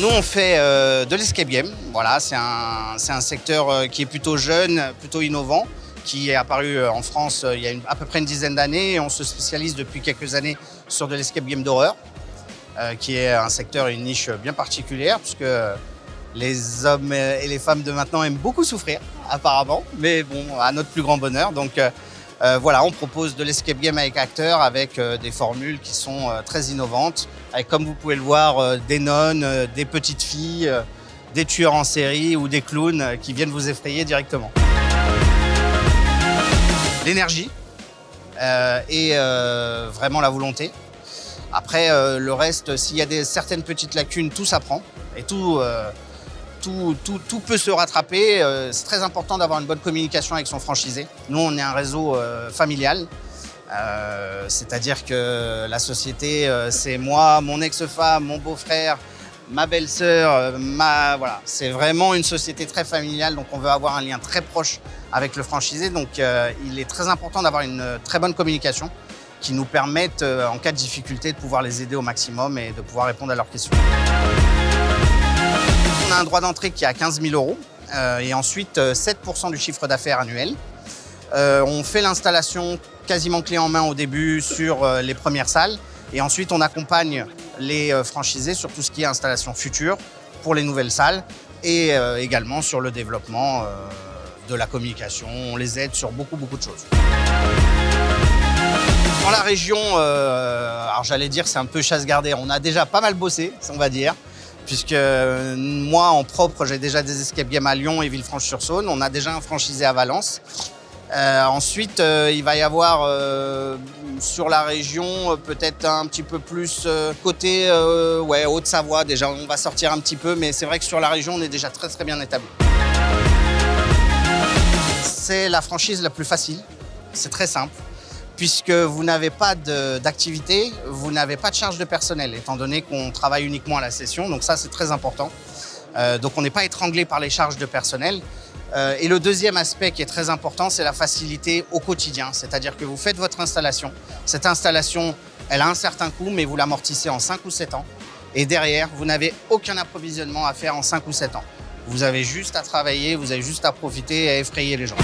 Nous, on fait de l'escape game. Voilà, c'est un secteur qui est plutôt jeune, plutôt innovant, qui est apparu en France il y a à peu près une dizaine d'années. Et on se spécialise depuis quelques années sur de l'escape game d'horreur, qui est un secteur et une niche bien particulière, puisque les hommes et les femmes de maintenant aiment beaucoup souffrir, apparemment, mais bon, à notre plus grand bonheur. Donc voilà, on propose de l'escape game avec acteurs, avec des formules qui sont très innovantes, avec, comme vous pouvez le voir, des nonnes, des petites filles, des tueurs en série ou des clowns qui viennent vous effrayer directement. L'énergie et vraiment la volonté. Après, le reste, s'il y a certaines petites lacunes, tout s'apprend et tout peut se rattraper. C'est très important d'avoir une bonne communication avec son franchisé. Nous, on est un réseau familial, c'est-à-dire que la société, c'est moi, mon ex-femme, mon beau-frère, ma belle-sœur, voilà. C'est vraiment une société très familiale, donc on veut avoir un lien très proche avec le franchisé. Donc il est très important d'avoir une très bonne communication qui nous permette, en cas de difficulté, de pouvoir les aider au maximum et de pouvoir répondre à leurs questions. On a un droit d'entrée qui est à 15 000 € et ensuite 7% du chiffre d'affaires annuel. On fait l'installation quasiment clé en main au début sur les premières salles et ensuite on accompagne les franchisés sur tout ce qui est installation future pour les nouvelles salles et également sur le développement de la communication. On les aide sur beaucoup de choses. Dans la région, alors j'allais dire c'est un peu chasse gardée, on a déjà pas mal bossé, on va dire, puisque moi en propre j'ai déjà des escape games à Lyon et Villefranche-sur-Saône, on a déjà un franchisé à Valence. Ensuite, il va y avoir sur la région peut-être un petit peu plus côté Haute-Savoie. Déjà, on va sortir un petit peu, mais c'est vrai que sur la région, on est déjà très bien établi. C'est la franchise la plus facile, c'est très simple, puisque vous n'avez pas d'activité, vous n'avez pas de charge de personnel, étant donné qu'on travaille uniquement à la session, donc ça c'est très important. Donc on n'est pas étranglé par les charges de personnel. Et le deuxième aspect qui est très important, c'est la facilité au quotidien. C'est-à-dire que vous faites votre installation. Cette installation, elle a un certain coût, mais vous l'amortissez en 5 ou 7 ans. Et derrière, vous n'avez aucun approvisionnement à faire en 5 ou 7 ans. Vous avez juste à travailler, vous avez juste à profiter et à effrayer les gens.